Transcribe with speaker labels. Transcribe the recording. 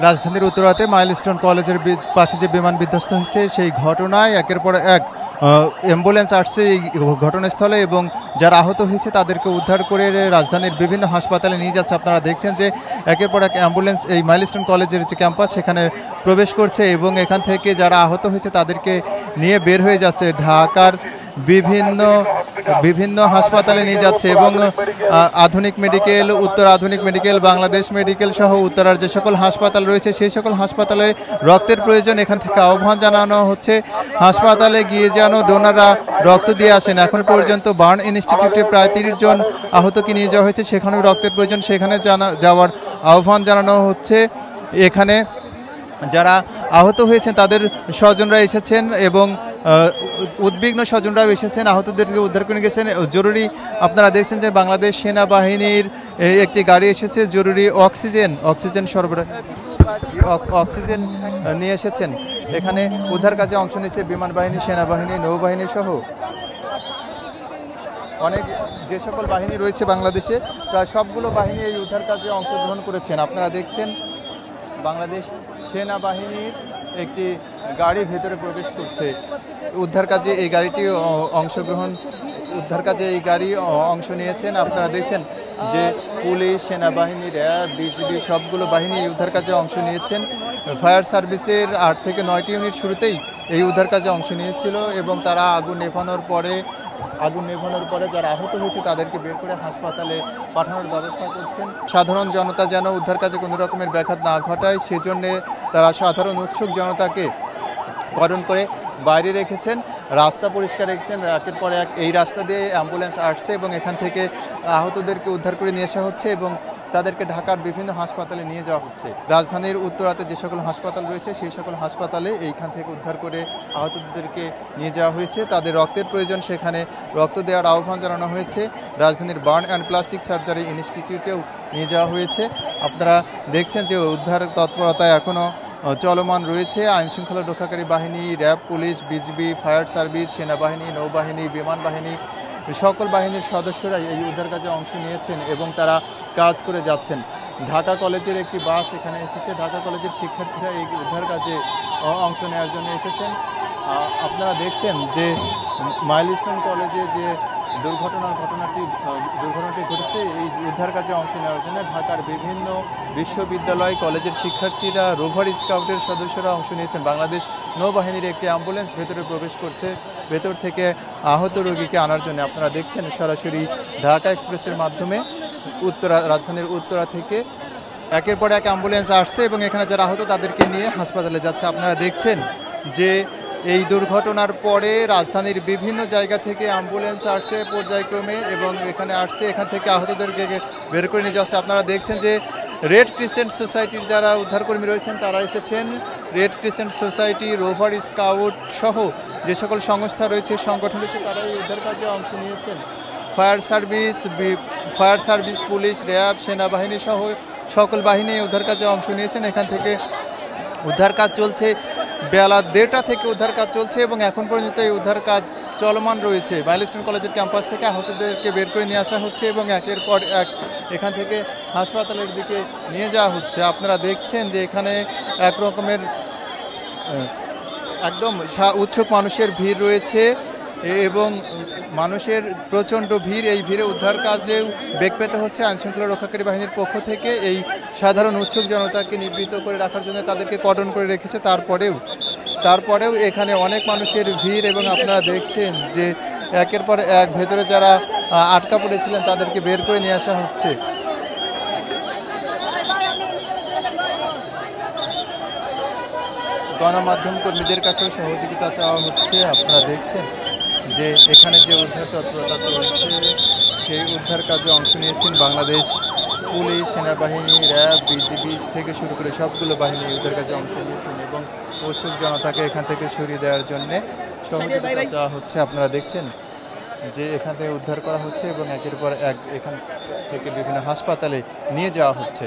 Speaker 1: রাজধানীর উত্তরাতে মাইলস্টোন কলেজের পাশে যে বিমান বিধ্বস্ত হয়েছে সেই ঘটনায় একের পর এক অ্যাম্বুলেন্স আসছে এই ঘটনাস্থলে এবং যারা আহত হয়েছে তাদেরকে উদ্ধার করে রাজধানীর বিভিন্ন হাসপাতালে নিয়ে যাচ্ছে। আপনারা দেখছেন যে একের পর এক অ্যাম্বুলেন্স এই মাইলস্টোন কলেজের যে ক্যাম্পাস সেখানে প্রবেশ করছে এবং এখান থেকে যারা আহত হয়েছে তাদেরকে নিয়ে বের হয়ে যাচ্ছে ঢাকার বিভিন্ন বিভিন্ন হাসপাতালে নিয়ে যাচ্ছে এবং আধুনিক মেডিকেল, উত্তর আধুনিক মেডিকেল, বাংলাদেশ মেডিকেল সহ উত্তরার যে সকল হাসপাতাল রয়েছে সেই সকল হাসপাতালে রক্তের প্রয়োজন এখান থেকে আহ্বান জানানো হচ্ছে হাসপাতালে গিয়ে যেন ডোনাররা রক্ত দিয়ে আসেন। এখন পর্যন্ত বার্ন ইনস্টিটিউটে প্রায় 30 জন আহতকে নিয়ে যাওয়া হয়েছে, সেখানেও রক্তের প্রয়োজন, সেখানে যাওয়ার আহ্বান জানানো হচ্ছে। এখানে যারা আহত হয়েছেন তাদের স্বজনরা এসেছেন এবং উদ্বিগ্ন স্বজনরাও এসেছেন, আহতদেরকে উদ্ধার করে গেছেন। জরুরি আপনারা দেখছেন যে বাংলাদেশ সেনাবাহিনীর একটি গাড়ি এসেছে, জরুরি অক্সিজেন সরবরাহ অক্সিজেন নিয়ে এসেছেন। এখানে উদ্ধার কাজে অংশ নিয়েছে বিমান বাহিনী, সেনাবাহিনী, নৌবাহিনী সহ অনেক যে সকল বাহিনী রয়েছে বাংলাদেশে প্রায় সবগুলো বাহিনী এই উদ্ধার কাজে অংশগ্রহণ করেছেন। আপনারা দেখছেন বাংলাদেশ সেনাবাহিনীর একটি গাড়ি ভেতরে প্রবেশ করছে উদ্ধার কাজে। এই গাড়িটি উদ্ধার কাজে এই গাড়ি অংশ নিয়েছেন। আপনারা দেখছেন যে পুলিশ, সেনাবাহিনী, র্যাব, বিজিবি সবগুলো বাহিনী এই উদ্ধার কাজে অংশ নিয়েছেন। ফায়ার সার্ভিসের 8 থেকে 9টি ইউনিট শুরুতেই এই উদ্ধার কাজে অংশ নিয়েছিল এবং তারা আগুন নেভানোর পরে যারা আহত হয়েছে তাদেরকে বের করে হাসপাতালে পাঠানোর ব্যবস্থা করছেন। সাধারণ জনতা যেন উদ্ধার কাজে কোনো রকমের ব্যাঘাত না ঘটায় সেজন্যে তারা সাধারণ উৎসুক জনতাকে কর্ডন করে বাইরে রেখেছেন, রাস্তা পরিষ্কার রেখেছেন। একের পর এক এই রাস্তা দিয়ে অ্যাম্বুলেন্স আসছে এবং এখান থেকে আহতদেরকে উদ্ধার করে নিয়ে আসা হচ্ছে এবং তাদেরকে ঢাকার বিভিন্ন হাসপাতালে নিয়ে যাওয়া হচ্ছে। রাজধানীর উত্তরাতে যে সকল হাসপাতাল রয়েছে সেই সকল হাসপাতালে এইখান থেকে উদ্ধার করে আহতদেরকে নিয়ে যাওয়া হয়েছে। তাদের রক্তের প্রয়োজন, সেখানে রক্ত দেওয়ার আহ্বান জানানো হয়েছে। রাজধানীর বার্ন অ্যান্ড প্লাস্টিক সার্জারি ইনস্টিটিউটেও নিয়ে যাওয়া হয়েছে। আপনারা দেখছেন যে উদ্ধার তৎপরতা এখনও চলমান রয়েছে। আইনশৃঙ্খলা রক্ষাকারী বাহিনী, RAB, police, BGB, fire service, সেনাবাহিনী, নৌবাহিনী, বিমান বাহিনী সকল বাহিনীর সদস্যরা এই উদ্ধার কাজে অংশ নিয়েছেন এবং তারা কাজ করে যাচ্ছেন। ঢাকা কলেজের একটি বাস এখানে এসেছে, ঢাকা কলেজের শিক্ষার্থীরা এই উদ্ধার কাজে অংশ নেওয়ার জন্য এসেছেন। আপনারা দেখছেন যে মাইলস্টোন কলেজে যে দুর্ঘটনাটি ঘটেছে এই উদ্ধার কাজে অংশ নেওয়ার জন্য ঢাকার বিভিন্ন বিশ্ববিদ্যালয়, কলেজের শিক্ষার্থীরা, রোভার স্কাউটের সদস্যরা অংশ নিয়েছেন। বাংলাদেশ নৌবাহিনীর একটি অ্যাম্বুলেন্স ভেতরে প্রবেশ করছে ভেতর থেকে আহত রোগীকে আনার জন্য। আপনারা দেখছেন সরাসরি ঢাকা এক্সপ্রেসের মাধ্যমে রাজধানীর উত্তরা থেকে একের পর এক অ্যাম্বুলেন্স আসছে এবং এখানে যারা আহত তাদেরকে নিয়ে হাসপাতালে যাচ্ছে। আপনারা দেখছেন যে এই দুর্ঘটনার পরে রাজধানীর বিভিন্ন জায়গা থেকে অ্যাম্বুলেন্স আসছে পর্যায়ক্রমে এবং এখানে আসছে, এখান থেকে আহতদেরকে বের করে নিয়ে যাচ্ছে। আপনারা দেখছেন যে রেড ক্রিসেন্ট সোসাইটির যারা উদ্ধারকর্মী রয়েছেন তারা এসেছেন। Red crescent society, rover scout সহ যে সকল সংস্থা রয়েছে, সংগঠন রয়েছে, তারা এই উদ্ধার কাজে অংশ নিয়েছেন। ফায়ার সার্ভিস, পুলিশ, র্যাব, সেনাবাহিনী সহ সকল বাহিনী উদ্ধার কাজে অংশ নিয়েছেন। এখান থেকে উদ্ধার কাজ চলছে, বেলা 1:30টা থেকে উদ্ধার কাজ চলছে এবং এখন পর্যন্ত এই উদ্ধার কাজ চলমান রয়েছে। মাইলস্টোন কলেজের ক্যাম্পাস থেকে আহতদেরকে বের করে নিয়ে আসা হচ্ছে এবং একের পর এক এখান থেকে হাসপাতালের দিকে নিয়ে যাওয়া হচ্ছে। আপনারা দেখছেন যে এখানে এক রকমের একদম উৎসুক মানুষের ভিড় রয়েছে এবং মানুষের প্রচণ্ড ভিড়। এই ভিড়ে উদ্ধার কাজেও বেগ পেতে হচ্ছে আইনশৃঙ্খলা রক্ষাকারী বাহিনীর পক্ষ থেকে। এই সাধারণ উৎসুক জনতাকে নিবৃত্ত করে রাখার জন্য তাদেরকে কর্ডন করে রেখেছে। তারপরেও এখানে অনেক মানুষের ভিড় এবং আপনারা দেখছেন যে একের পর এক ভেতরে যারা আটকা পড়েছিলেন তাদেরকে বের করে নিয়ে আসা হচ্ছে। গণমাধ্যম কর্মীদের কাছেও সহযোগিতা চাওয়া হচ্ছে। আপনারা দেখছেন যে এখানে যে উদ্ধার তৎপরতা চলছে সেই উদ্ধার কাজে অংশ নিয়েছেন বাংলাদেশ পুলিশ, সেনাবাহিনী, র্যাব, বিজিবি থেকে শুরু করে সবগুলো বাহিনী উদ্ধার কাজে অংশ নিয়েছেন এবং উৎসুক জনতাকে এখান থেকে সরিয়ে দেওয়ার জন্য সহযোগিতা চাওয়া হচ্ছে। আপনারা দেখছেন যে এখান থেকে উদ্ধার করা হচ্ছে এবং একের পর এক এখান থেকে বিভিন্ন হাসপাতালে নিয়ে যাওয়া হচ্ছে।